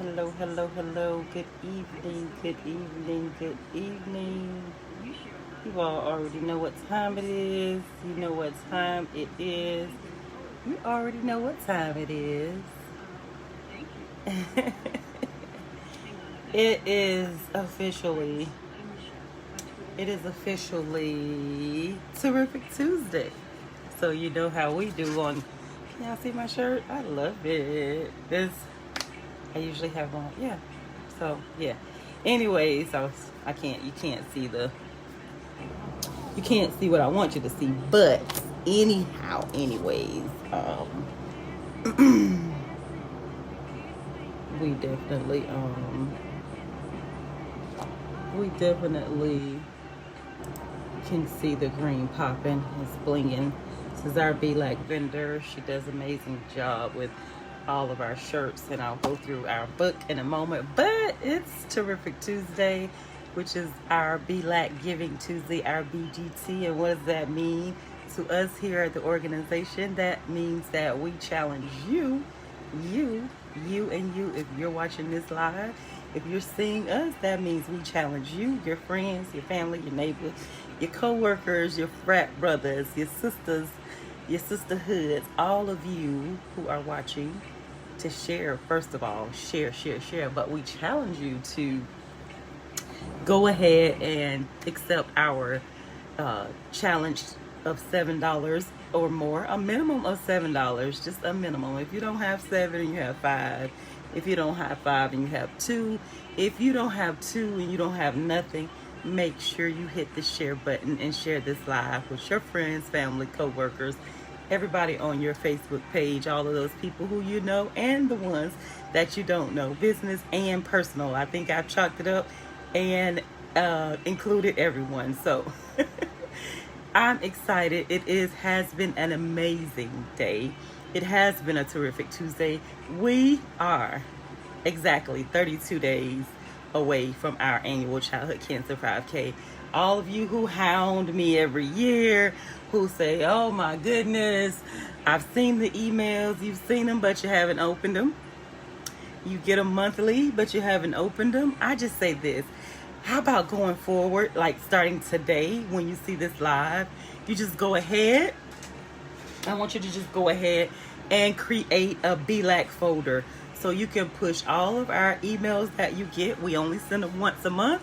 hello, hello, hello. Good evening, good evening, good evening. You all already know what time it is. You know what time it is. You already know what time it is. it is officially, it is officially Terrific Tuesday. So you know how we do on, can y'all see my shirt? I love it. I usually have on, yeah. So yeah. Anyways, I can't. You can't see what I want you to see. But anyways, we definitely, we definitely can see the green popping. It's blinging. This is our BELAC vendor. She does an amazing job with all of our shirts, and I'll go through our book in a moment. But it's Terrific Tuesday, which is our BELAC Giving Tuesday, our BGT. And what does that mean to us here at the organization? That means that we challenge you, and you. If you're watching this live, if you're seeing us, that means we challenge you, your friends, your family, your neighbors, your co-workers, your frat brothers, your sisters, your sisterhoods, all of you who are watching, to share. First of all, share. But we challenge you to go ahead and accept our challenge of $7 or more, a minimum of $7, just a minimum. If you don't have 7 and you have 5, if you don't have 5 and you have 2, if you don't have 2 and you don't have nothing, make sure you hit the share button and share this live with your friends, family, co-workers, everybody on your Facebook page, all of those people who you know and the ones that you don't know, business and personal. I think I've chalked it up and included everyone. So I'm excited. Has been an amazing day. It has been a terrific Tuesday. We are exactly 32 days away from our annual Childhood Cancer 5K. All of you who hound me every year, who say, oh my goodness, I've seen the emails, you've seen them, but you haven't opened them. You get them monthly, but you haven't opened them. I just say this. How about going forward, like starting today, when you see this live, you just go ahead. I want you to just go ahead and create a BELAC folder so you can push all of our emails that you get. We only send them once a month.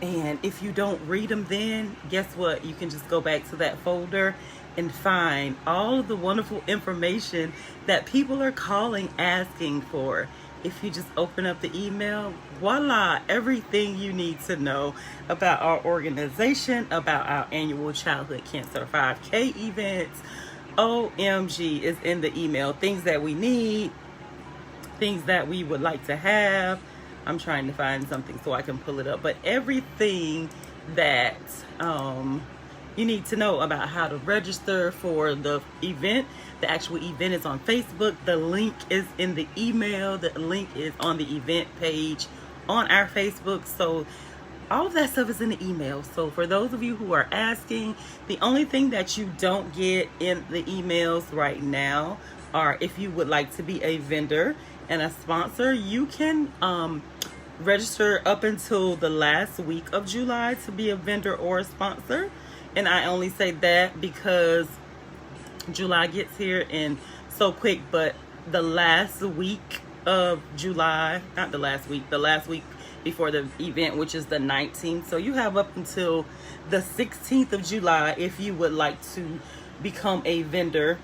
And if you don't read them, then guess what? You can just go back to that folder and find all of the wonderful information that people are calling, asking for. If you just open up the email, voila, everything you need to know about our organization, about our annual Childhood Cancer 5K events. OMG is in the email. Things that we need, things that we would like to have. I'm trying to find something so I can pull it up. But everything that you need to know about how to register for the event. The actual event is on Facebook. The link is in the email. The link is on the event page on our Facebook. So all of that stuff is in the email. So for those of you who are asking, the only thing that you don't get in the emails right now are, if you would like to be a vendor and a sponsor, you can register up until the last week of July to be a vendor or a sponsor. And I only say that because July gets here and so quick, but the last week of July, not the last week, the last week before the event, which is the 19th. So you have up until the 16th of July if you would like to become a vendor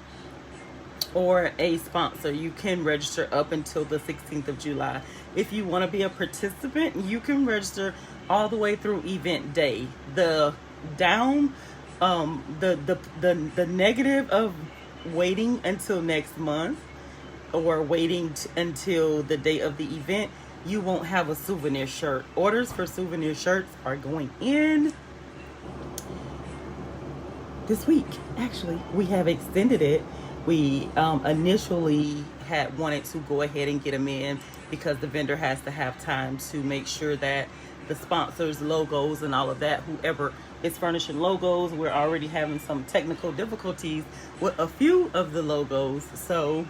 or a sponsor. You can register up until the 16th of July. If you want to be a participant, you can register all the way through event day. The negative of waiting until next month or waiting until the day of the event, you won't have a souvenir shirt. Orders for souvenir shirts are going in this week. Actually, we have extended it. We initially had wanted to go ahead and get them in because the vendor has to have time to make sure that the sponsors' logos and all of that, whoever is furnishing logos, we're already having some technical difficulties with a few of the logos. So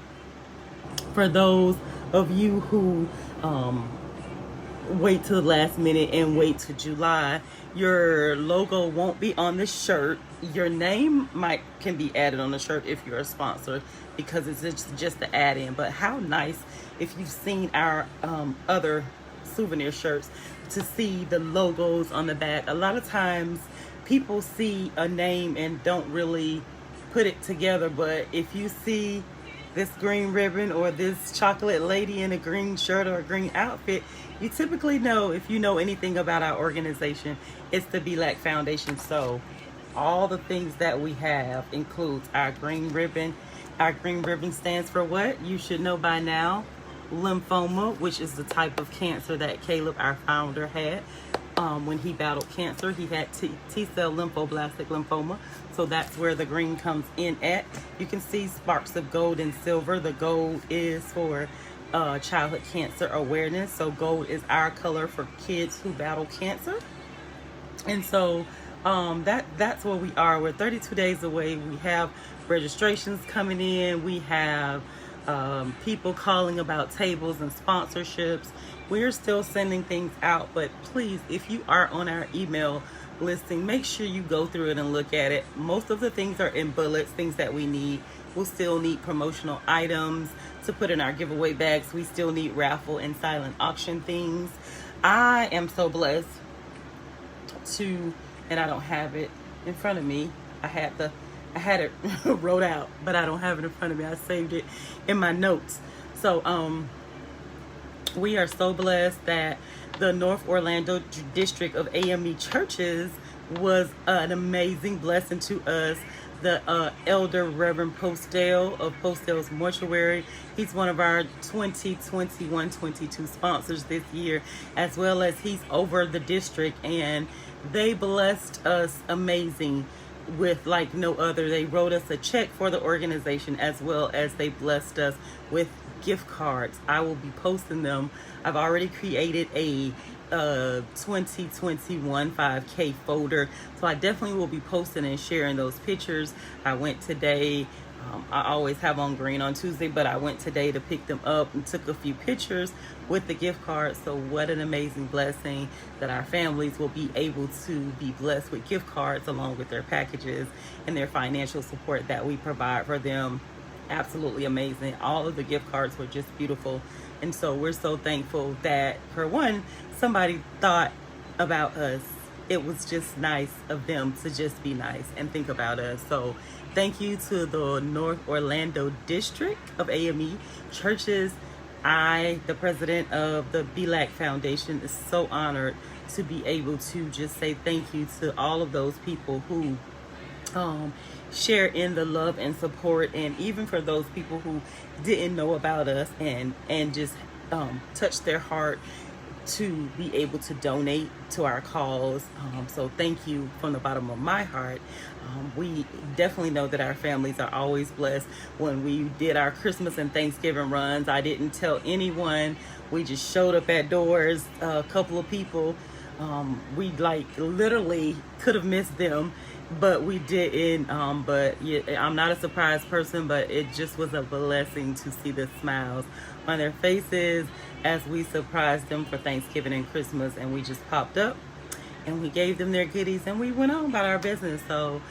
For those of you who wait to the last minute and wait to July, your logo won't be on the shirt. Your name can be added on the shirt if you're a sponsor, because it's just the add in. But how nice if you've seen our other souvenir shirts to see the logos on the back. A lot of times people see a name and don't really put it together, but if you see this green ribbon or this chocolate lady in a green shirt or a green outfit, you typically know, if you know anything about our organization, it's the BELAC Foundation. So all the things that we have includes our green ribbon. Our green ribbon stands for what? You should know by now. Lymphoma, which is the type of cancer that Caleb, our founder, had. When he battled cancer, he had T-cell lymphoblastic lymphoma. So that's where the green comes in at. You can see sparks of gold and silver. The gold is for childhood cancer awareness. So gold is our color for kids who battle cancer. And so that's where we are. We're 32 days away. We have registrations coming in. We have people calling about tables and sponsorships. We're still sending things out, but please, if you are on our email listing, make sure you go through it and look at it. Most of the things are in bullets, things that we need. We'll still need promotional items to put in our giveaway bags. We still need raffle and silent auction things. I am so blessed to, and I don't have it in front of me. I had it wrote out, but I don't have it in front of me. I saved it in my notes. So we are so blessed that the North Orlando District of AME Churches was an amazing blessing to us. The Elder Reverend Postell of Postell's Mortuary, he's one of our 2021-22 sponsors this year, as well as he's over the district, and they blessed us amazing with like no other. They wrote us a check for the organization, as well as they blessed us with gift cards. I will be posting them. I've already created a 2021 5K folder, so I definitely will be posting and sharing those pictures. I went today, I always have on green on Tuesday, but I went today to pick them up and took a few pictures with the gift cards. So what an amazing blessing that our families will be able to be blessed with gift cards along with their packages and their financial support that we provide for them. Absolutely amazing. All of the gift cards were just beautiful. And so we're so thankful that, for one, somebody thought about us. It was just nice of them to just be nice and think about us. So thank you to the North Orlando District of AME Churches. I, the president of the BELAC Foundation, is so honored to be able to just say thank you to all of those people who share in the love and support, and even for those people who didn't know about us and just touched their heart to be able to donate to our cause. So thank you from the bottom of my heart. We definitely know that our families are always blessed. When we did our Christmas and Thanksgiving runs, I didn't tell anyone. We just showed up at doors, a couple of people. We like literally could have missed them, but we didn't. But yeah, I'm not a surprise person, but it just was a blessing to see the smiles on their faces as we surprised them for Thanksgiving and Christmas. And we just popped up and we gave them their goodies and we went on about our business. So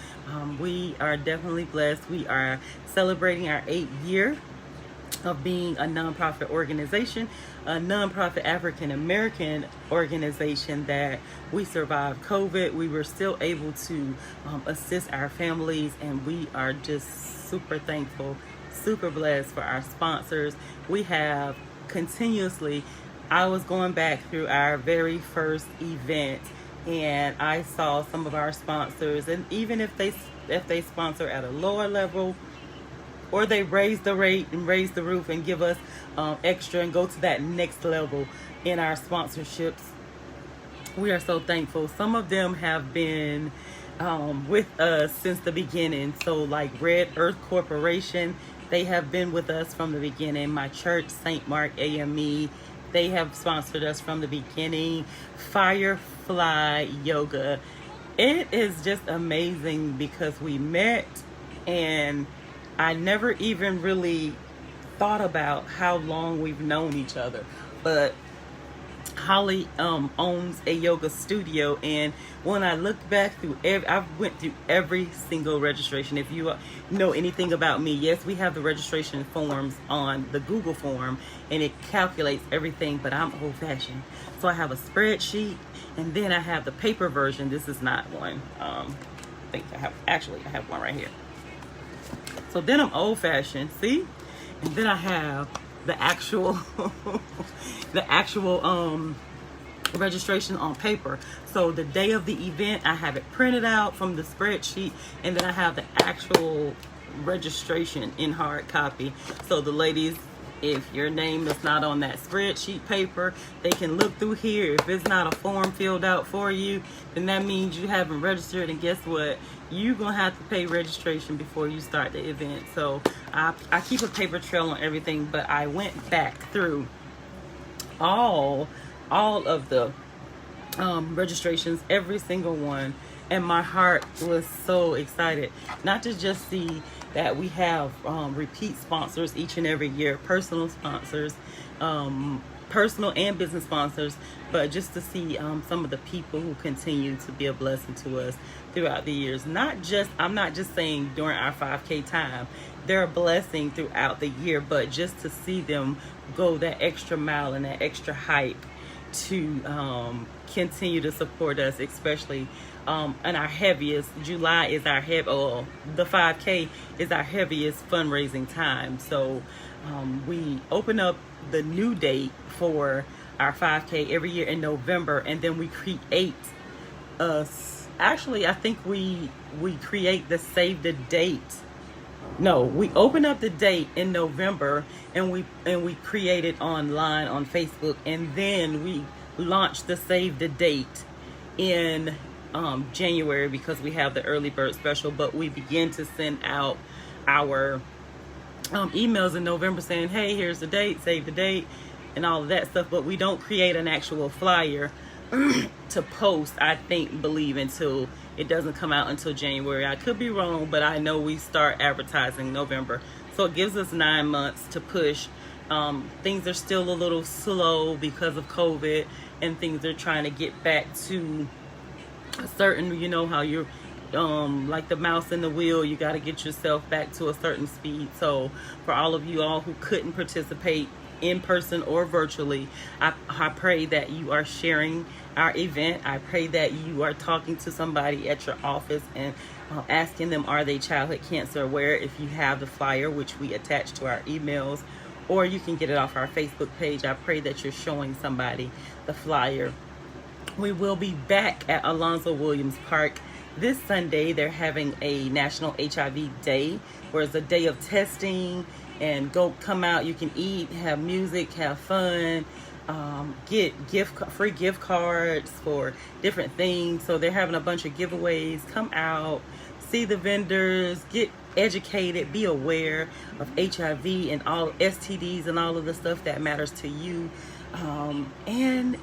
we are definitely blessed. We are celebrating our 8th year of being a nonprofit organization, a nonprofit African American organization that we survived COVID. We were still able to assist our families, and we are just super thankful, super blessed for our sponsors. We have continuously, I was going back through our very first event and I saw some of our sponsors, and even if they sponsor at a lower level, or they raise the rate and raise the roof and give us extra and go to that next level in our sponsorships, we are so thankful. Some of them have been with us since the beginning. So like Red Earth Corporation, they have been with us from the beginning. My church, St. Mark AME, they have sponsored us from the beginning. Firefly Yoga. It is just amazing because we met and I never even really thought about how long we've known each other, but Holly owns a yoga studio, and when I look back through I went through every single registration. If you know anything about me, yes, we have the registration forms on the Google form, and it calculates everything, but I'm old-fashioned. So I have a spreadsheet, and then I have the paper version. This is not one. I think I have one right here. So then I'm old-fashioned, see? And then I have the actual registration on paper. So the day of the event, I have it printed out from the spreadsheet, and then I have the actual registration in hard copy. So the ladies, if your name is not on that spreadsheet paper, they can look through here. If it's not a form filled out for you, then that means you haven't registered, and guess what? You're gonna have to pay registration before you start the event. So I keep a paper trail on everything, but I went back through all of the registrations, every single one, and my heart was so excited, not to just see that we have repeat sponsors each and every year, personal sponsors, personal and business sponsors, but just to see some of the people who continue to be a blessing to us throughout the years. I'm not just saying during our 5K time, they're a blessing throughout the year, but just to see them go that extra mile and that extra hype to continue to support us, especially and our heaviest. July is our the 5K is our heaviest fundraising time. So we open up the new date for our 5K every year in November, and then we create I think we create the save the date. No, we open up the date in November, and we create it online on Facebook, and then we launch the save the date in January, because we have the early bird special. But we begin to send out our emails in November saying, hey, here's the date, save the date, and all of that stuff. But we don't create an actual flyer to post, believe until it doesn't come out until January. I could be wrong, but I know we start advertising November. So it gives us 9 months to push. Things are still a little slow because of COVID, and things are trying to get back to a certain, you know how you're like the mouse in the wheel, you got to get yourself back to a certain speed. So for all of you all who couldn't participate in person or virtually, I pray that you are sharing our event. I pray that you are talking to somebody at your office and asking them, are they childhood cancer aware? If you have the flyer, which we attach to our emails, or you can get it off our Facebook page, I pray that you're showing somebody the flyer. We will be back at Alonzo Williams Park this Sunday. They're having a National HIV Day, where it's a day of testing, and come out, you can eat, have music, have fun, get free gift cards for different things. So they're having a bunch of giveaways. Come out, see the vendors, get educated, be aware of HIV and all STDs and all of the stuff that matters to you. And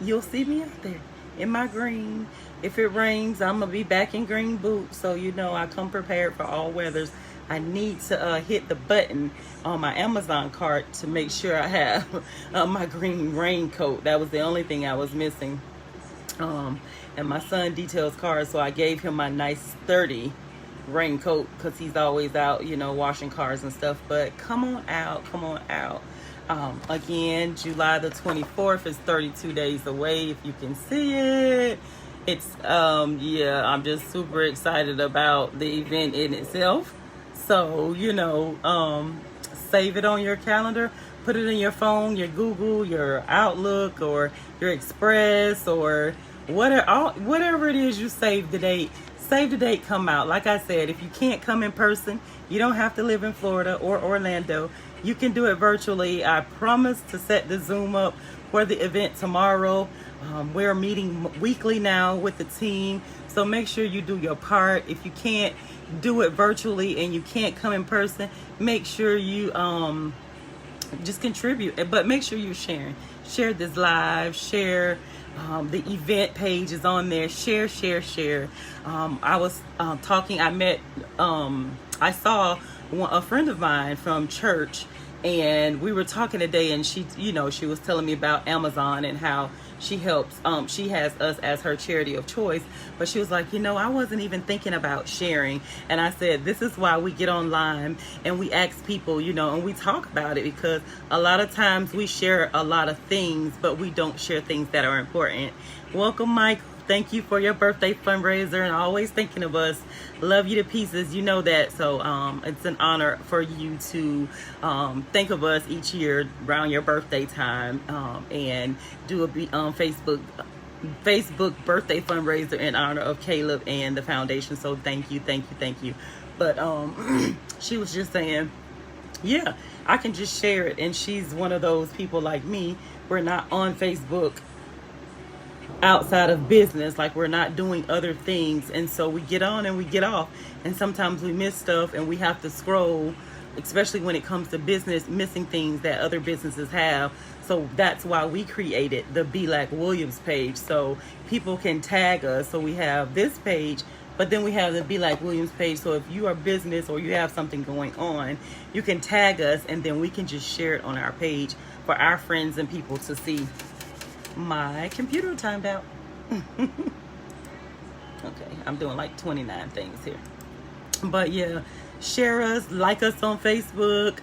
you'll see me out there in my green. If it rains, I'm gonna be back in green boots, so you know I come prepared for all weathers. I need to hit the button on my Amazon cart to make sure I have my green raincoat. That was the only thing I was missing. And my son details cars, so I gave him my nice sturdy raincoat, because he's always out, you know, washing cars and stuff. But come on out. Again, July the 24th is 32 days away, if you can see it. It's yeah, I'm just super excited about the event in itself. So, you know, save it on your calendar, put it in your phone, your Google, your Outlook, or your Express, or whatever it is you save the date. Save the date, come out. Like I said, if you can't come in person, you don't have to live in Florida or Orlando. You can do it virtually. I promise to set the Zoom up for the event tomorrow. We're meeting weekly now with the team, so make sure you do your part. If you can't do it virtually and you can't come in person, make sure you just contribute, but make sure you're sharing. Share this live, share the event page is on there. Share. I was talking, I saw a friend of mine from church, and we were talking today, and she, she was telling me about Amazon and how she helps, she has us as her charity of choice. But she was like, I wasn't even thinking about sharing. And I said, this is why we get online and we ask people, and we talk about it, because a lot of times we share a lot of things, but we don't share things that are important. Welcome, Mike. Thank you for your birthday fundraiser and always thinking of us. Love you to pieces. You know that. So it's an honor for you to think of us each year around your birthday time, and do a Facebook birthday fundraiser in honor of Caleb and the foundation. So thank you. But she was just saying, yeah, I can just share it. And she's one of those people like me. We're not on Facebook outside of business, like we're not doing other things, and so we get on and we get off, and sometimes we miss stuff and we have to scroll, especially when it comes to business, missing things that other businesses have. So that's why we created the BELAC Williams page, so people can tag us. So we have this page, but then we have the BELAC Williams page, so if you are business or you have something going on, you can tag us, and then we can just share it on our page for our friends and people to see. My computer timed out. Okay, I'm doing like 29 things here. But yeah, share us, like us on Facebook,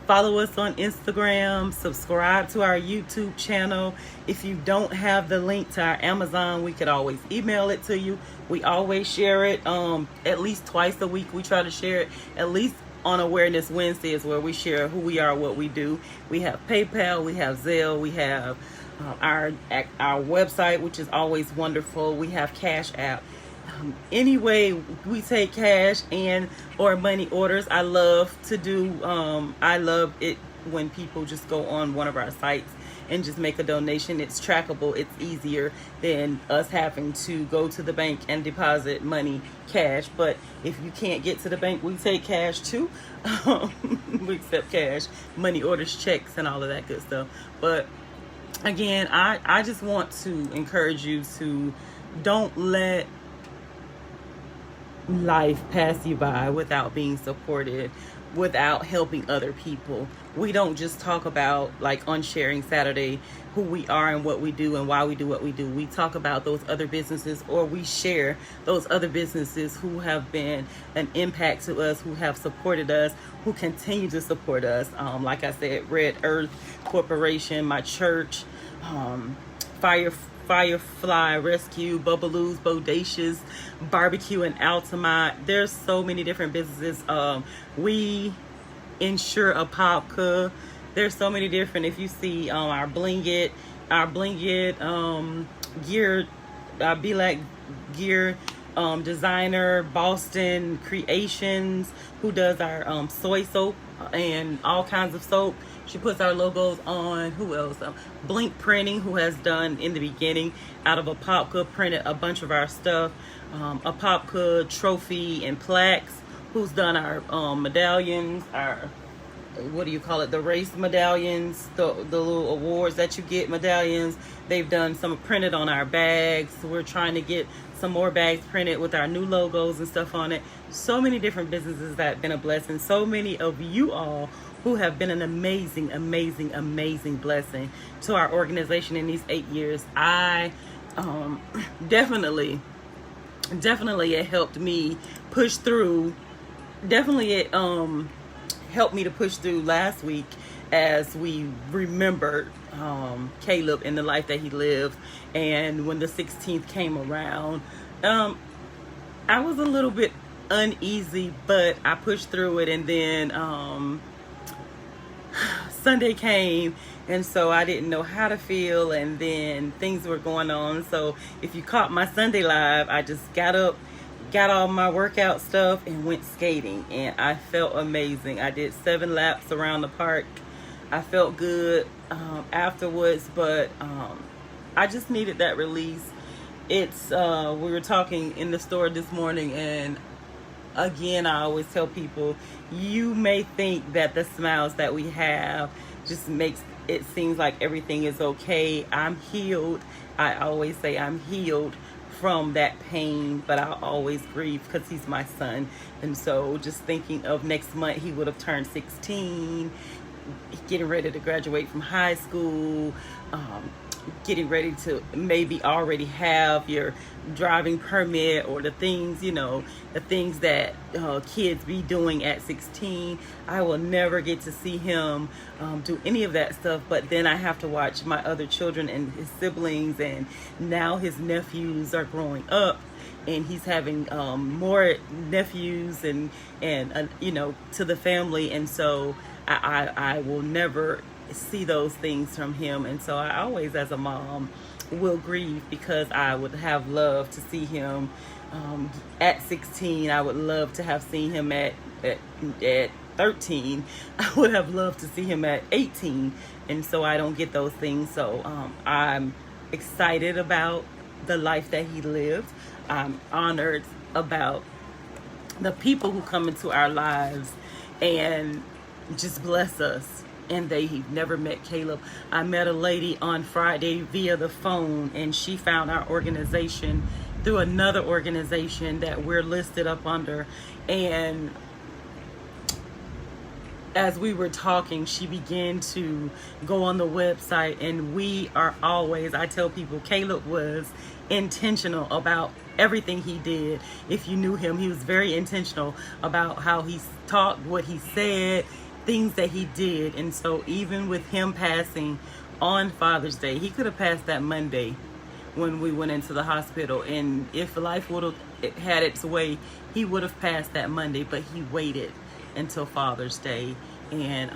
follow us on Instagram, subscribe to our YouTube channel. If you don't have the link to our Amazon, we could always email it to you. We always share it at least twice a week. We try to share it at least on Awareness Wednesdays, where we share who we are, what we do. We have PayPal, we have Zelle, we have our website, which is always wonderful. We have Cash App. Anyway, we take cash and or money orders. I love to do, I love it when people just go on one of our sites and just make a donation. It's trackable. It's easier than us having to go to the bank and deposit money cash. But if you can't get to the bank, we take cash too. We accept cash, money orders, checks, and all of that good stuff. But again, I just want to encourage you to don't let life pass you by without being supported, without helping other people. We don't just talk about, like on Sharing Saturday, who we are and what we do and why we do what we do. We talk about those other businesses, or we share those other businesses who have been an impact to us, who have supported us, who continue to support us. Like I said, Red Earth Corporation, my church, Firefly Rescue, Bubbaloo's Bodacious Barbecue in Altamont. There's so many different businesses. We insure Apopka. There's so many different. If you see our Bling It gear, BELAC gear designer, Boston Creations, who does our soy soap and all kinds of soap. She puts our logos on. Who else? Blink Printing, who has done in the beginning out of Apopka, printed a bunch of our stuff. Apopka Trophy and Plaques, who's done our medallions, our, what do you call it, the race medallions, the little awards that you get, medallions. They've done some printed on our bags. We're trying to get some more bags printed with our new logos and stuff on it. So many different businesses that have been a blessing. So many of you all who have been an amazing blessing to our organization in these 8 years. I definitely it helped me push through. Definitely it helped me to push through last week as we remembered Caleb and the life that he lived. And when the 16th came around, I was a little bit uneasy, but I pushed through it. And then Sunday came, and so I didn't know how to feel, and then things were going on. So if you caught my Sunday live, I just got up, got all my workout stuff, and went skating, and I felt amazing. I did 7 laps around the park. I felt good afterwards, but I just needed that release. It's we were talking in the store this morning, and again, I always tell people, you may think that the smiles that we have just makes it seems like everything is okay. I'm healed. I always say I'm healed from that pain, but I'll always grieve because he's my son. And so just thinking of next month, he would have turned 16, getting ready to graduate from high school, getting ready to maybe already have your driving permit, or the things, you know, the things that kids be doing at 16. I will never get to see him do any of that stuff, but then I have to watch my other children and his siblings, and now his nephews are growing up and he's having more nephews and you know, to the family. And so I will never see those things from him. And so I always, as a mom, will grieve, because I would have loved to see him at 16. I would love to have seen him at 13. I would have loved to see him at 18. And so I don't get those things. So I'm excited about the life that he lived. I'm honored about the people who come into our lives and just bless us. And they've never met Caleb. I met a lady on Friday via the phone, and she found our organization through another organization that we're listed up under. And as we were talking, she began to go on the website, and we are always, I tell people, Caleb was intentional about everything he did. If you knew him, he was very intentional about how he talked, what he said, things that he did. And so even with him passing on Father's Day, he could have passed that Monday when we went into the hospital, and if life would have had its way, he would have passed that Monday, but he waited until Father's Day. And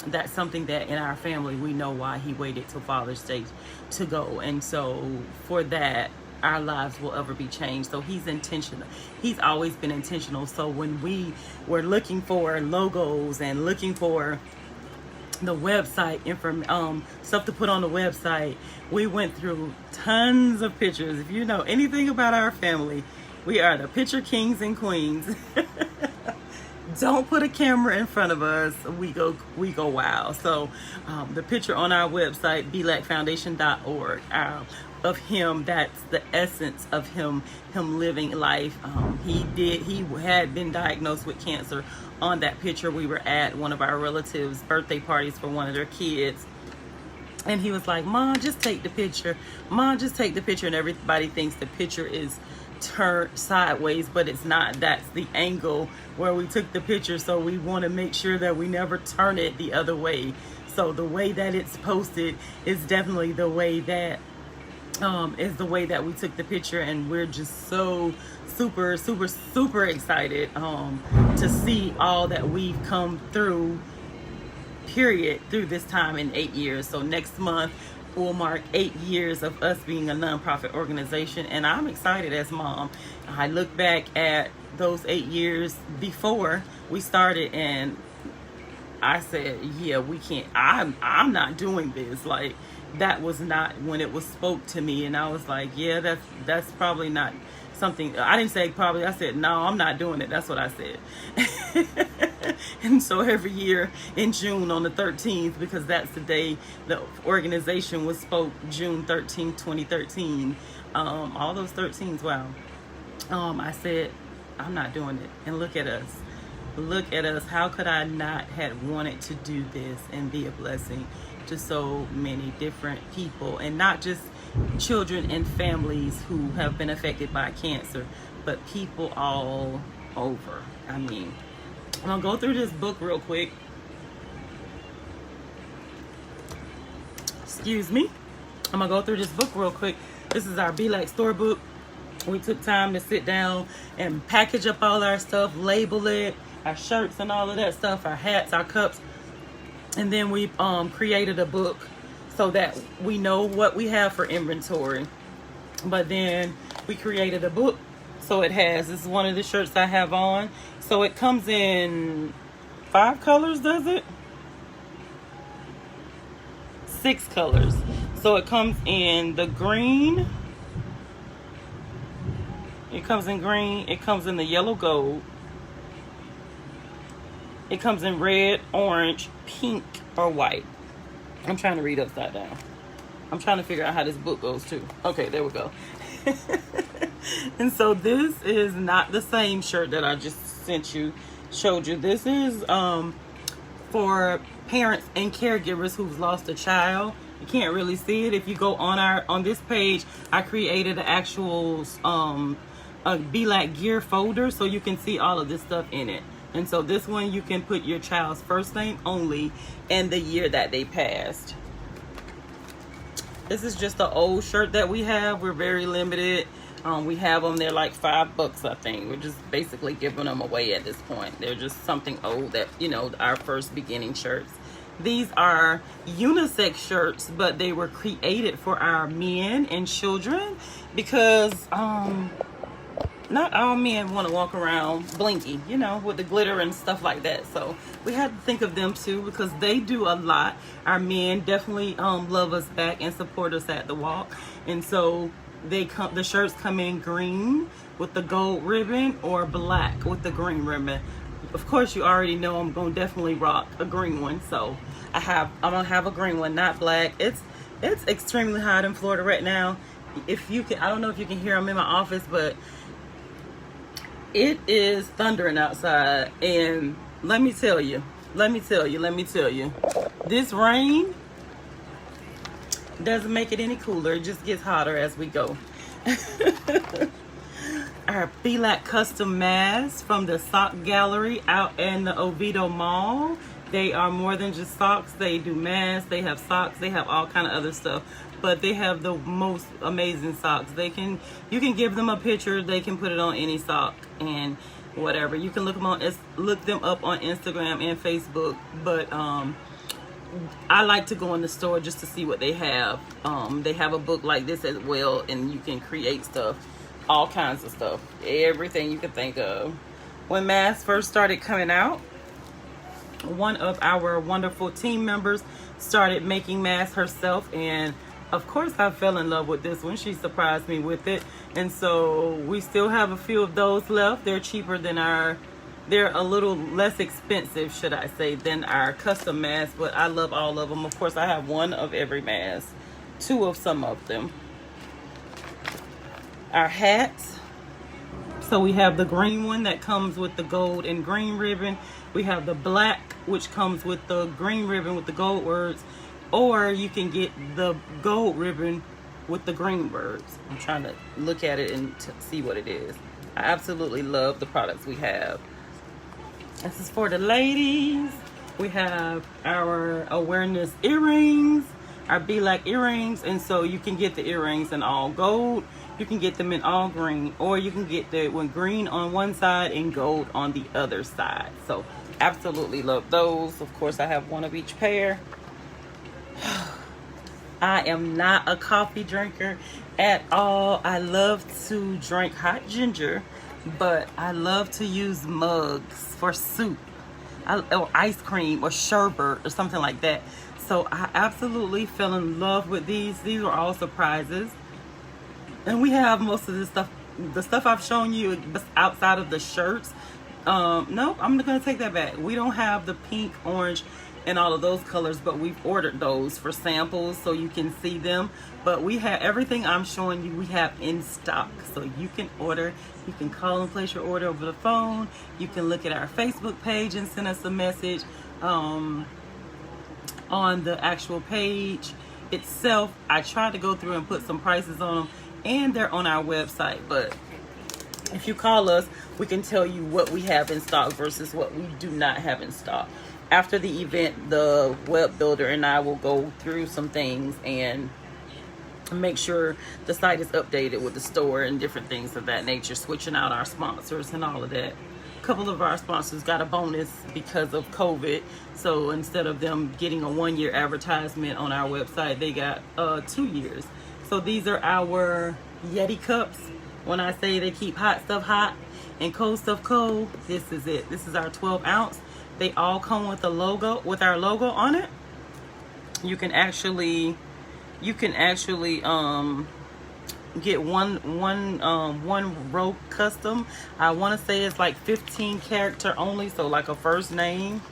that's something that in our family, we know why he waited till Father's Day to go. And so for that, our lives will ever be changed. So he's intentional. He's always been intentional. So when we were looking for logos and looking for the website stuff to put on the website, we went through tons of pictures. If you know anything about our family, we are the picture kings and queens. Don't put a camera in front of us. We go wild. So the picture on our website, belacfoundation.org, of him, that's the essence of him living life. He had been diagnosed with cancer. On that picture, we were at one of our relatives' birthday parties for one of their kids, and he was like, "Mom, just take the picture. Mom, just take the picture." And everybody thinks the picture is turned sideways, but it's not. That's the angle where we took the picture. So we want to make sure that we never turn it the other way. So the way that it's posted is definitely the way that we took the picture. And we're just so super excited to see all that we've come through, period, through this time in 8 years. So next month will mark 8 years of us being a nonprofit organization, and I'm excited as mom. I look back at those 8 years before we started, and I said, yeah, we can't, I'm not doing this. Like, that was not when it was spoke to me, and I was like, yeah, that's probably not something. I didn't say probably, I said, no, I'm not doing it. That's what I said. And so every year in June on the 13th, because that's the day the organization was spoke, June 13th, 2013, all those 13s, wow. I said, I'm not doing it. And look at us. Look at us. How could I not have wanted to do this and be a blessing to so many different people, and not just children and families who have been affected by cancer, but people all over. I mean, I'm gonna go through this book real quick. Excuse me. I'm gonna go through this book real quick. This is our BELAC storybook. We took time to sit down and package up all our stuff, label it, our shirts and all of that stuff, our hats, our cups. And then we created a book so that we know what we have for inventory. But then we created a book. So it has, this is one of the shirts I have on. So it comes in 5 colors, does it? 6 colors. So it comes in the green. It comes in green. It comes in the yellow gold. It comes in red, orange, pink, or white. I'm trying to read upside down. I'm trying to figure out how this book goes too. Okay, there we go. And so this is not the same shirt that I just showed you. This is for parents and caregivers who've lost a child. You can't really see it. If you go on this page, I created an actual a BELAC gear folder so you can see all of this stuff in it. And so this one, you can put your child's first name only and the year that they passed. This is just an old shirt that we have. We're very limited. We have them. They're like $5, I think. We're just basically giving them away at this point. They're just something old that, you know, our first beginning shirts. These are unisex shirts, but they were created for our men and children because not all men want to walk around blinky, you know, with the glitter and stuff like that. So we had to think of them too because they do a lot. Our men definitely love us back and support us at the walk. And so the shirts come in green with the gold ribbon or black with the green ribbon. Of course, you already know I'm gonna definitely rock a green one. So I'm gonna have a green one, not black. It's extremely hot in Florida right now. If you can, I don't know if you can hear, I'm in my office, but it is thundering outside. And let me tell you, this rain doesn't make it any cooler. It just gets hotter as we go. Our BELAC custom masks from the Sock Gallery out in the Oviedo Mall. They are more than just socks. They do masks, they have socks, they have all kind of other stuff. But they have the most amazing socks. You can give them a picture, they can put it on any sock and whatever. You can look them up on Instagram and Facebook. But I like to go in the store just to see what they have. They have a book like this as well, and you can create stuff, all kinds of stuff, everything you can think of. When masks first started coming out, one of our wonderful team members started making masks herself, and of course I fell in love with this one. She surprised me with it, and so we still have a few of those left. They're cheaper than they're a little less expensive, should I say, than our custom masks, but I love all of them. Of course, I have one of every mask, two of some of them. Our hats. So we have the green one that comes with the gold and green ribbon. We have the black, which comes with the green ribbon with the gold words, or you can get the gold ribbon with the green words. I'm trying to look at it and see what it is. I absolutely love the products we have. This is for the ladies. We have our awareness earrings, our BELAC earrings, and so you can get the earrings in all gold. You can get them in all green, or you can get the one green on one side and gold on the other side. So absolutely love those. Of course, I have one of each pair. I am not a coffee drinker at all. I love to drink hot ginger, but I love to use mugs for soup or ice cream or sherbet or something like that. So I absolutely fell in love with these. These were all surprises. And we have most of this stuff, the stuff I've shown you outside of the shirts. No, I'm gonna take that back. We don't have the pink, orange, and all of those colors, but we've ordered those for samples so you can see them. But we have everything I'm showing you, we have in stock. So you can order, you can call and place your order over the phone. You can look at our Facebook page and send us a message on the actual page itself. I tried to go through and put some prices on them, and they're on our website, but if you call us, we can tell you what we have in stock versus what we do not have in stock. After the event, the web builder and I will go through some things and make sure the site is updated with the store and different things of that nature, switching out our sponsors and all of that. A couple of our sponsors got a bonus because of COVID, so instead of them getting a 1-year advertisement on our website, they got 2 years. So these are our Yeti cups. When I say they keep hot stuff hot and cold stuff cold, this is it. This is our 12 ounce. They all come with a logo, with our logo on it. You can actually get one row custom. I want to say it's like 15 character only, so like a first name.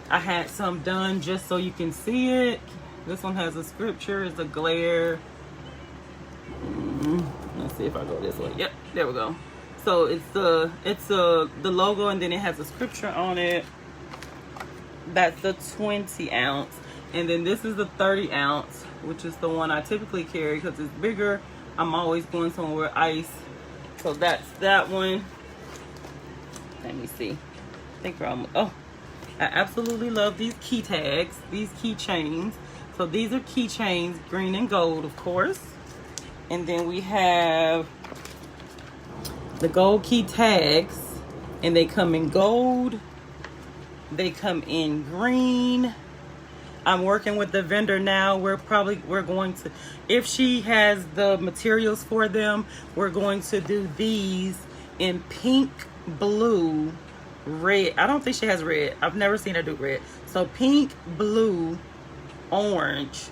I had some done just so you can see it. This one has a scripture, it's a glare. Let's see if I go this way. Yep, there we go. So it's the logo, and then it has a scripture on it. That's the 20 ounce. And then this is the 30 ounce, which is the one I typically carry because it's bigger. I'm always going somewhere with ice. So that's that one. Let me see. I think we're almost, oh, I absolutely love these key tags, these keychains. So these are keychains, green and gold, of course. And then we have the gold key tags, and they come in gold. They come in green. I'm working with the vendor now. We're going to, if she has the materials for them, we're going to do these in pink, blue, red. I don't think she has red. I've never seen her do red. So pink, blue, orange,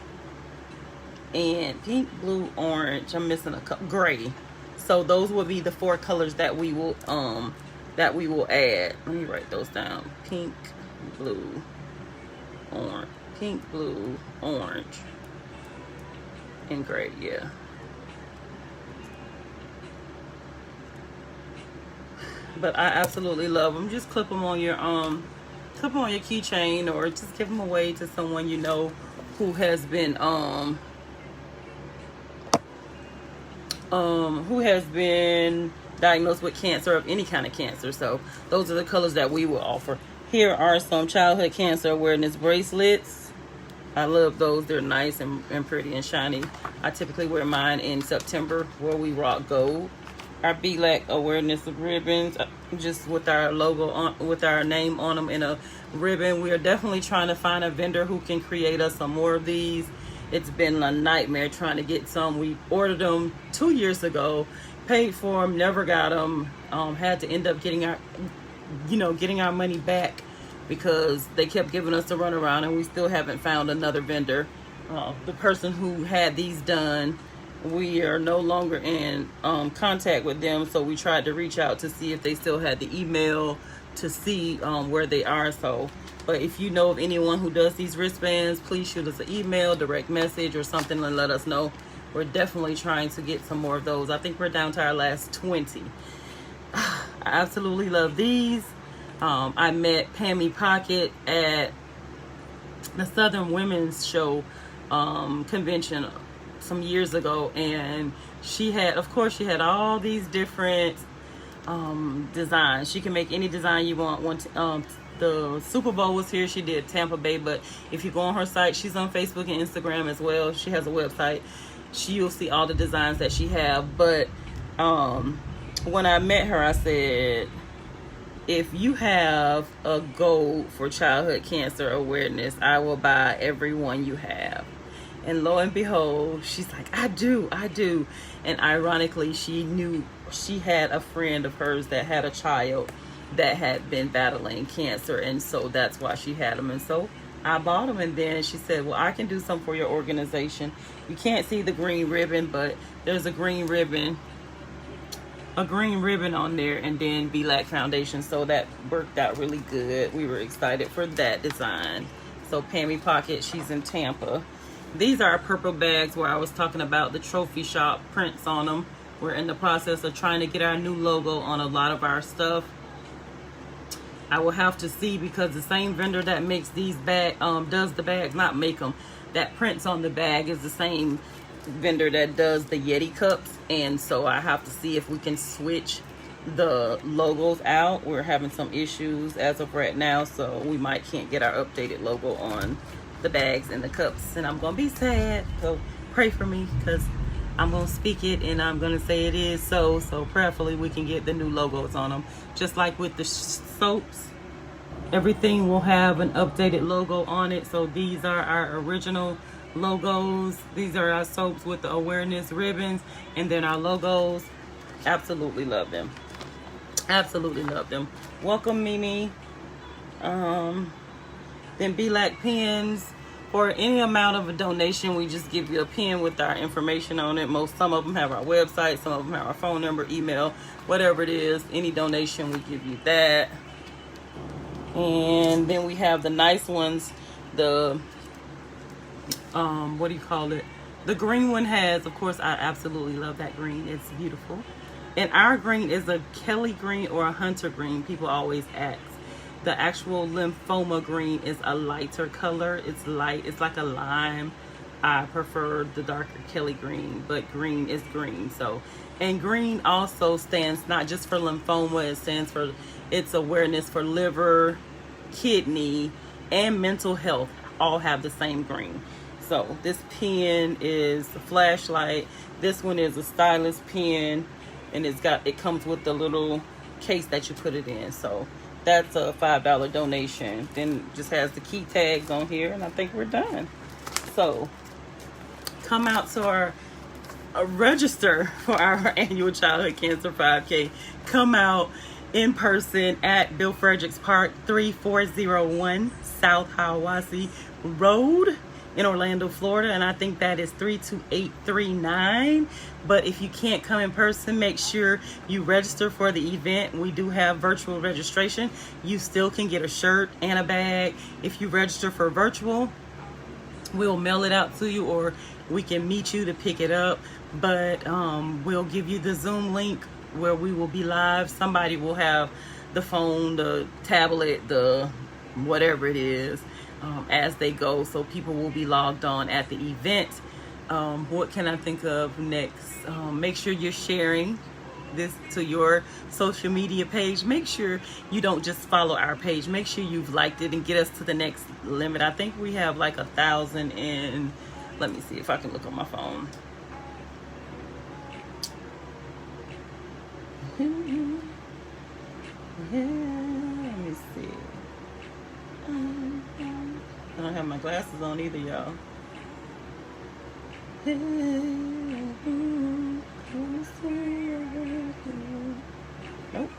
and pink, blue, orange. I'm missing a gray. So those will be the 4 colors that we will add. Let me write those down. Pink, blue, orange. Pink, blue, orange, and gray. Yeah. But I absolutely love them. Just clip them on your keychain, or just give them away to someone you know who has been diagnosed with cancer, of any kind of cancer. So those are the colors that we will offer. Here are some childhood cancer awareness bracelets. I love those. They're nice and pretty and shiny. I typically wear mine in September, where we rock gold. Our BELAC awareness ribbons, just with our logo on, with our name on them in a ribbon. We are definitely trying to find a vendor who can create us some more of these. It's been a nightmare trying to get some. We ordered them 2 years ago, paid for them, never got them. Had to end up getting our money back because they kept giving us the runaround, and we still haven't found another vendor. The person who had these done, we are no longer in contact with them, so we tried to reach out to see if they still had the email to see where they are. So, but if you know of anyone who does these wristbands, please shoot us an email, direct message, or something, and let us know. We're definitely trying to get some more of those. I think we're down to our last 20. I absolutely love these. I met Pammy Pocket at the Southern Women's Show convention some years ago, and she had all these different designs. She can make any design you want. The Super Bowl was here, she did Tampa Bay, but if you go on her site, she's on Facebook and Instagram as well. She has a website. You'll see all the designs that she have. But when I met her, I said, if you have a goal for childhood cancer awareness, I will buy every one you have. And lo and behold, she's like, I do. And ironically, she knew she had a friend of hers that had a child that had been battling cancer, and so that's why she had them. And so I bought them, and then she said, well, I can do some for your organization. You can't see the green ribbon, but there's a green ribbon on there, and then BELAC Foundation. So that worked out really good. We were excited for that design. So Pammy Pocket, she's in Tampa. These are our purple bags where I was talking about the trophy shop prints on them. We're in the process of trying to get our new logo on a lot of our stuff. I will have to see, because the same vendor that makes these does the bags, not make them, that prints on the bag, is the same vendor that does the Yeti cups. And so I have to see if we can switch the logos out. We're having some issues as of right now, so we can't get our updated logo on the bags and the cups, and I'm gonna be sad. So pray for me, because I'm gonna speak it and I'm gonna say it is so prayerfully we can get the new logos on them. Just like with the soaps, everything will have an updated logo on it. So these are our original logos. These are our soaps with the awareness ribbons, and then our logos. Absolutely love them. Absolutely love them. Welcome, Mimi. Then BELAC pens. For any amount of a donation, we just give you a pen with our information on it. Some of them have our website, some of them have our phone number, email, whatever it is. Any donation, we give you that. And then we have the nice ones, the The green one has, of course, I absolutely love that green. It's beautiful. And our green is a Kelly green or a Hunter green. People always ask. The actual lymphoma green is a lighter color. It's light. It's like a lime. I prefer the darker Kelly green, but green is green. So, and green also stands not just for lymphoma. It stands for its awareness for liver, kidney, and mental health. All have the same green. So this pen is a flashlight. This one is a stylus pen, and it comes with the little case that you put it in. So that's a $5 donation. Then just has the key tags on here, and I think we're done. So come out to our register for our annual Childhood Cancer 5K. Come out in person at Bill Fredericks Park, 3401 South Hiawassee Road in Orlando, Florida, and I think that is 32839. But if you can't come in person, make sure you register for the event. We do have virtual registration. You still can get a shirt and a bag. If you register for virtual, we'll mail it out to you, or we can meet you to pick it up. But we'll give you the Zoom link where we will be live. Somebody will have the phone, the tablet, the whatever it is, as they go, so people will be logged on at the event. What can I think of next? Make sure you're sharing this to your social media page. Make sure you don't just follow our page. Make sure you've liked it and get us to the next limit. I think we have like 1,000 and let me see if I can look on my phone. Yeah, let me see. I don't have my glasses on either, y'all. Nope.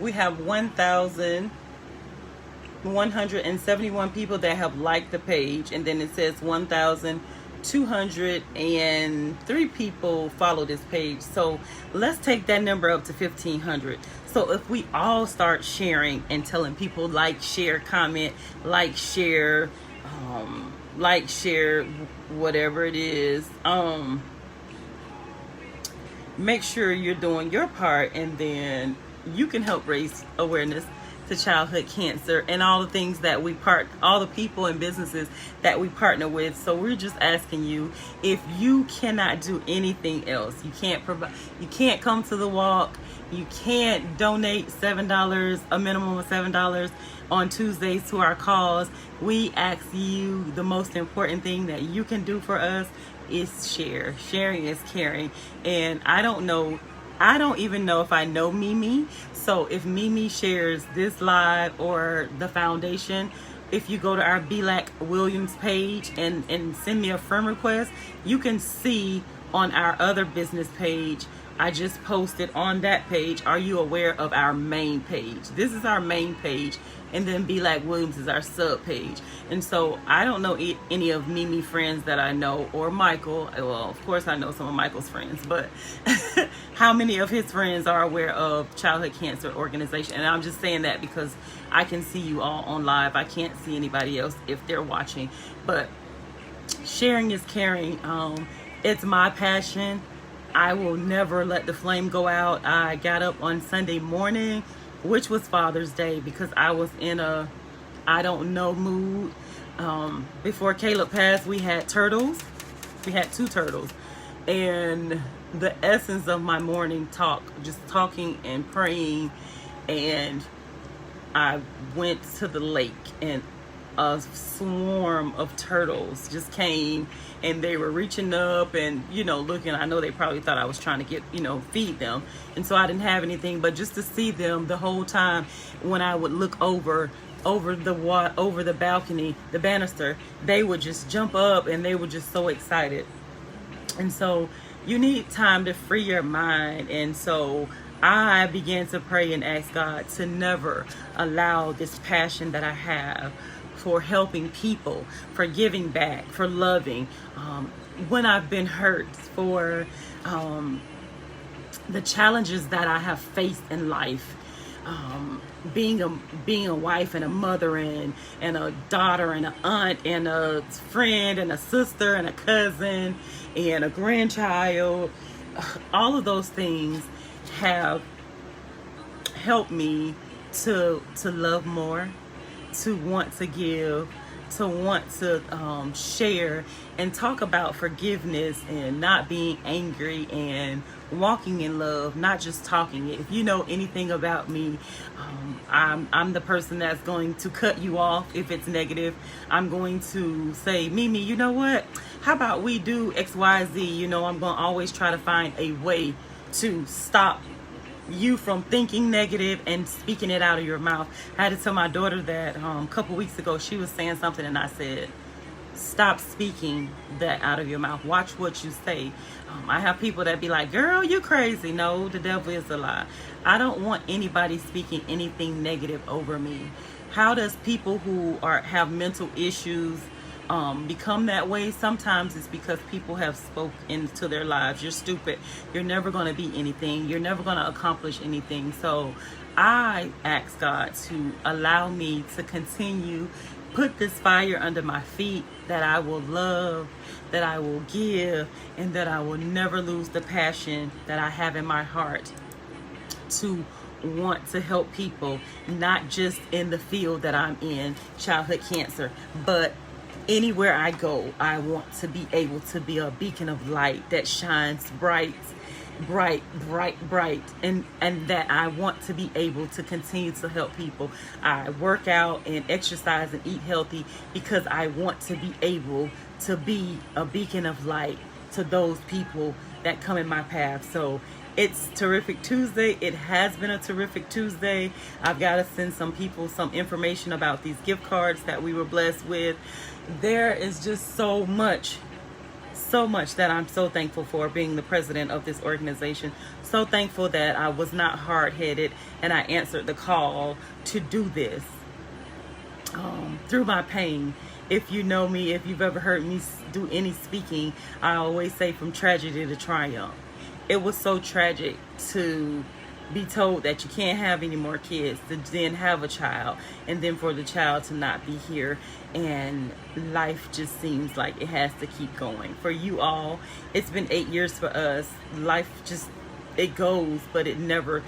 We have 1,171 people that have liked the page, and then it says 1,203 people follow this page. So let's take that number up to 1,500. So if we all start sharing and telling people like, share, comment, like, share, whatever it is, make sure you're doing your part, and then you can help raise awareness to childhood cancer and all the things that all the people and businesses that we partner with. So we're just asking you, if you cannot do anything else, you can't come to the walk, you can't donate $7, a minimum of $7 on Tuesdays to our cause, we ask you, the most important thing that you can do for us is share. Sharing is caring. And I don't even know if I know Mimi. So if Mimi shares this live or the foundation, if you go to our BELAC Williams page and send me a friend request, you can see on our other business page, I just posted on that page, are you aware of our main page? This is our main page, and then BELAC Williams is our sub page. And so I don't know any of Mimi friends that I know, or Michael. Well, of course I know some of Michael's friends, but how many of his friends are aware of Childhood Cancer Organization? And I'm just saying that because I can see you all on live. I can't see anybody else if they're watching. But sharing is caring. It's my passion. I will never let the flame go out. I got up on Sunday morning, which was Father's Day, because I was in a I don't know mood. Before Caleb passed, we had turtles. We had 2 turtles. And the essence of my morning talk, just talking and praying, and I went to the lake, and a swarm of turtles just came, and they were reaching up and, looking. I know they probably thought I was trying to feed them. And so I didn't have anything, but just to see them the whole time, when I would look over the balcony, the banister, they would just jump up, and they were just so excited. And so you need time to free your mind. And so I began to pray and ask God to never allow this passion that I have for helping people, for giving back, for loving, when I've been hurt, for the challenges that I have faced in life. being a wife and a mother and a daughter and an aunt and a friend and a sister and a cousin and a grandchild. All of those things have helped me to love more, to want to give, to want to share and talk about forgiveness and not being angry and walking in love, not just talking it. If you know anything about me, I'm the person that's going to cut you off if it's negative. I'm going to say, Mimi, you know what? How about we do X, Y, Z? You know, I'm going to always try to find a way to stop you from thinking negative and speaking it out of your mouth. I had to tell my daughter that a couple weeks ago. She was saying something and I said, stop speaking that out of your mouth. Watch what you say. I have people that be like, girl, you crazy. No, the devil is a lie. I don't want anybody speaking anything negative over me. How does people who have mental issues become that way? Sometimes it's because people have spoke into their lives. You're stupid. You're never going to be anything. You're never going to accomplish anything. So I ask God to allow me to continue, put this fire under my feet, that I will love, that I will give, and that I will never lose the passion that I have in my heart to want to help people, not just in the field that I'm in, childhood cancer, but anywhere I go. I want to be able to be a beacon of light that shines bright, and that I want to be able to continue to help people. I work out and exercise and eat healthy because I want to be able to be a beacon of light to those people that come in my path. So it's Terrific Tuesday. It has been a terrific Tuesday. I've got to send some people some information about these gift cards that we were blessed with. There is just so much that I'm so thankful for, being the president of this organization. So thankful that I was not hard-headed and I answered the call to do this through my pain. If you know me, if you've ever heard me do any speaking, I always say from tragedy to triumph. It was so tragic to be told that you can't have any more kids, to then have a child, and then for the child to not be here, and life just seems like it has to keep going. For you all, it's been 8 years for us. Life just, it goes, but it never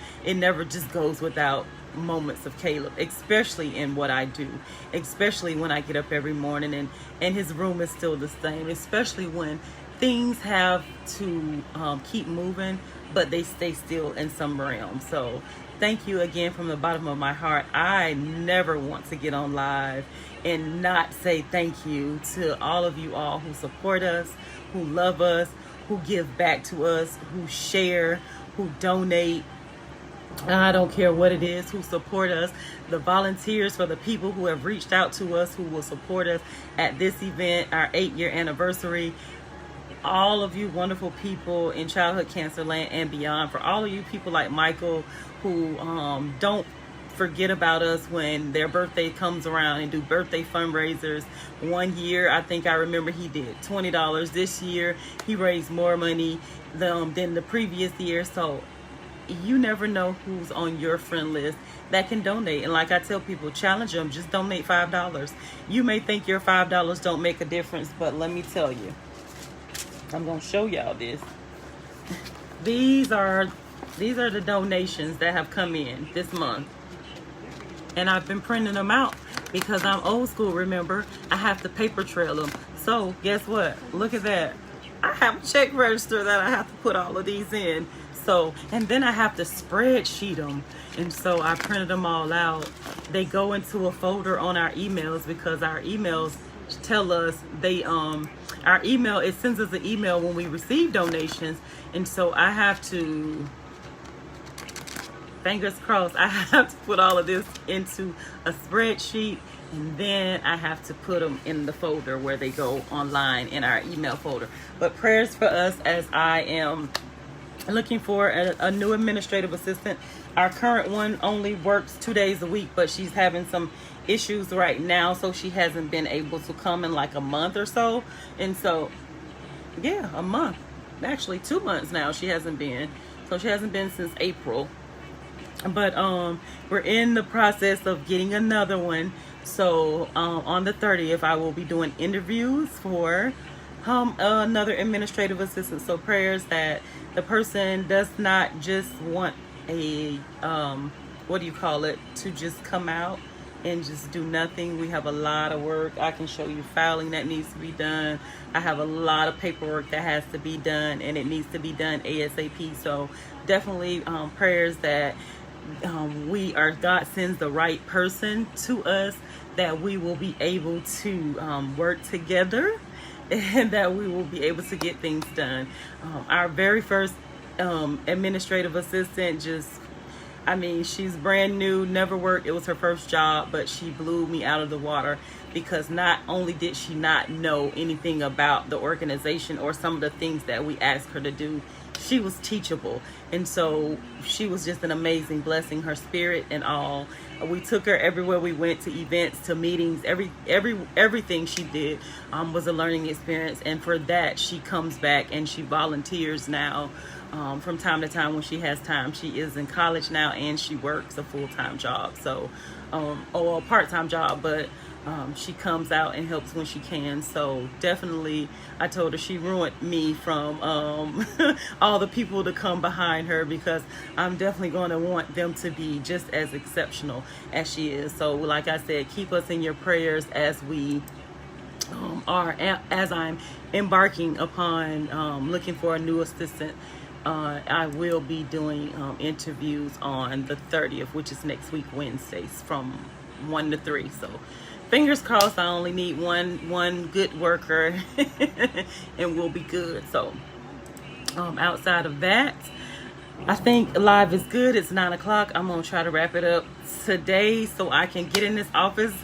just goes without moments of Caleb, especially in what I do, especially when I get up every morning and his room is still the same, especially when things have to keep moving, but they stay still in some realm. So thank you again from the bottom of my heart. I never want to get on live and not say thank you to all of you all who support us, who love us, who give back to us, who share, who donate. I don't care what it is, who support us, the volunteers, for the people who have reached out to us, who will support us at this event, our 8-year anniversary. All of you wonderful people in childhood cancer land and beyond. For all of you people like Michael who don't forget about us when their birthday comes around and do birthday fundraisers. One year, I think I remember he did $20. This year, he raised more money than the previous year. So you never know who's on your friend list that can donate. And like I tell people, challenge them, just donate $5. You may think your $5 don't make a difference, but let me tell you, I'm gonna show y'all this. These are the donations that have come in this month, and I've been printing them out because I'm old school. Remember, I have to paper trail them. So guess what? Look at that. I have a check register that I have to put all of these in. So, and then I have to spreadsheet them, and so I printed them all out. They go into a folder on our emails because our emails tell us our email, it sends us an email when we receive donations. And so I have to, fingers crossed, I have to put all of this into a spreadsheet, and then I have to put them in the folder where they go online in our email folder. But prayers for us as I am looking for a new administrative assistant. Our current one only works 2 days a week, but she's having some issues right now, so she hasn't been able to come in like a month or so. And so, yeah, a month, actually 2 months now she hasn't been. So she hasn't been since April. But we're in the process of getting another one. So on the 30th, I will be doing interviews for another administrative assistant. So prayers that the person does not just want a what do you call it, to just come out and just do nothing. We have a lot of work. I can show you filing that needs to be done. I have a lot of paperwork that has to be done, and it needs to be done ASAP. So definitely prayers that God sends the right person to us, that we will be able to work together, and that we will be able to get things done. Our very first administrative assistant she's brand new, never worked. It was her first job, but she blew me out of the water, because not only did she not know anything about the organization or some of the things that we asked her to do, she was teachable. And so she was just an amazing blessing, her spirit and all. We took her everywhere we went, to events, to meetings. Everything she did was a learning experience. And for that, she comes back and she volunteers now from time to time when she has time. She is in college now, and she works a full-time job, so or a part-time job, but she comes out and helps when she can. So definitely, I told her she ruined me from all the people to come behind her, because I'm definitely going to want them to be just as exceptional as she is. So like I said, keep us in your prayers as we as I'm embarking upon looking for a new assistant. I will be doing interviews on the 30th, which is next week, Wednesdays, from 1 to 3. So fingers crossed, I only need one good worker and we'll be good. So outside of that, I think live is good. It's 9 o'clock. I'm gonna try to wrap it up today so I can get in this office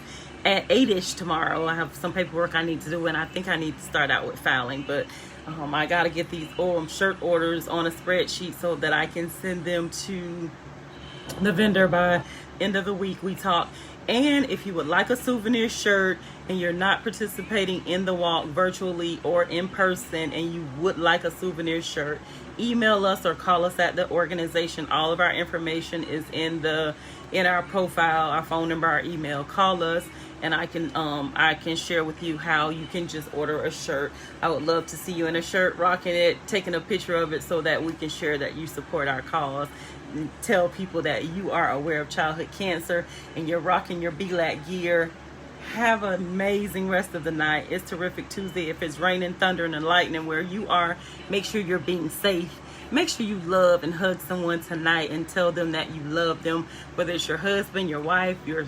at 8-ish tomorrow. I have some paperwork I need to do, and I think I need to start out with filing, but I got to get these shirt orders on a spreadsheet so that I can send them to the vendor by end of the week. We talk. And if you would like a souvenir shirt and you're not participating in the walk virtually or in person, and you would like a souvenir shirt, email us or call us at the organization. All of our information is in our profile, our phone number, our email. Call us, and I can share with you how you can just order a shirt. I would love to see you in a shirt, rocking it, taking a picture of it, so that we can share that you support our cause. And tell people that you are aware of childhood cancer and you're rocking your BELAC gear. Have an amazing rest of the night. It's Terrific Tuesday. If it's raining, thundering, and lightning where you are, make sure you're being safe. Make sure you love and hug someone tonight and tell them that you love them, whether it's your husband, your wife, your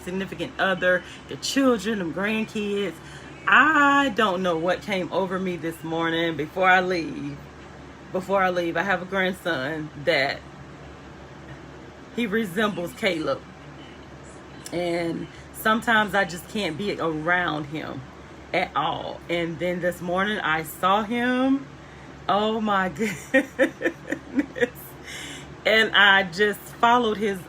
significant other, your children, and grandkids. I don't know what came over me this morning before I leave. I have a grandson that he resembles Caleb. And sometimes I just can't be around him at all. And then this morning I saw him. Oh my goodness. And I just followed him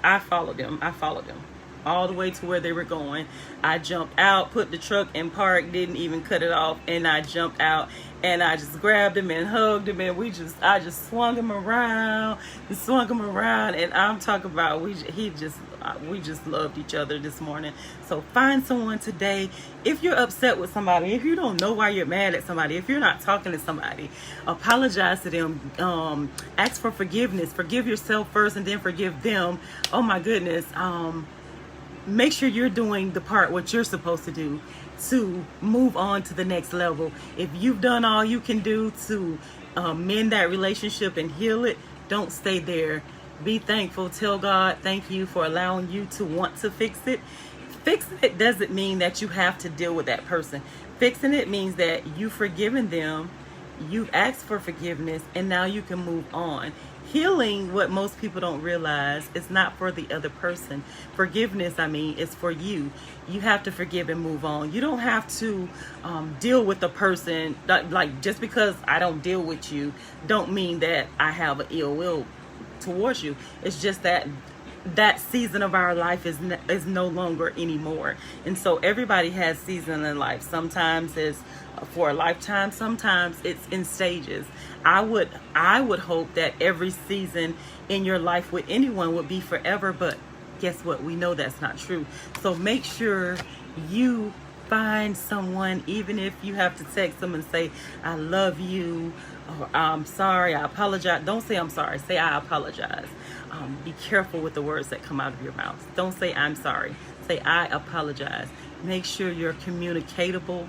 all the way to where they were going. I jumped out, put the truck in park, didn't even cut it off, and I jumped out and I just grabbed him and hugged him, and I just swung him around, and I'm talking about we just loved each other this morning. So find someone today. If you're upset with somebody, if you don't know why you're mad at somebody, if you're not talking to somebody, apologize to them. Ask for forgiveness. Forgive yourself first and then forgive them. Oh my goodness. Make sure you're doing the part what you're supposed to do to move on to the next level. If you've done all you can do to mend that relationship and heal it, don't stay there. Be thankful. Tell God thank you for allowing you to want to fix it. Fixing it doesn't mean that you have to deal with that person. Fixing it means that you've forgiven them, you've asked for forgiveness, and now you can move on. Healing, what most people don't realize, is not for the other person. Forgiveness, is for you. You have to forgive and move on. You don't have to deal with the person. Like, just because I don't deal with you, don't mean that I have an ill will towards you. It's just that that season of our life is no longer anymore. And so everybody has season in life. Sometimes it's for a lifetime, sometimes it's in stages. I would hope that every season in your life with anyone would be forever, but guess what? We know that's not true. So make sure you find someone, even if you have to text them and say, I love you, or I'm sorry, I apologize. Don't say I'm sorry, say I apologize. Be careful with the words that come out of your mouth. Don't say I'm sorry, say I apologize. Make sure you're communicatable.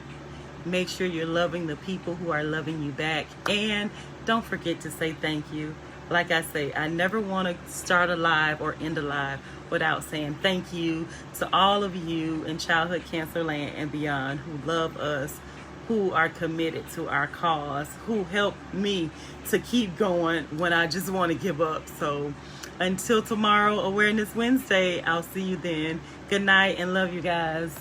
Make sure you're loving the people who are loving you back. And don't forget to say thank you. Like I say, I never want to start a live or end a live without saying thank you to all of you in childhood cancer land and beyond who love us, who are committed to our cause, who help me to keep going when I just want to give up. So until tomorrow, Awareness Wednesday, I'll see you then. Good night and love you guys.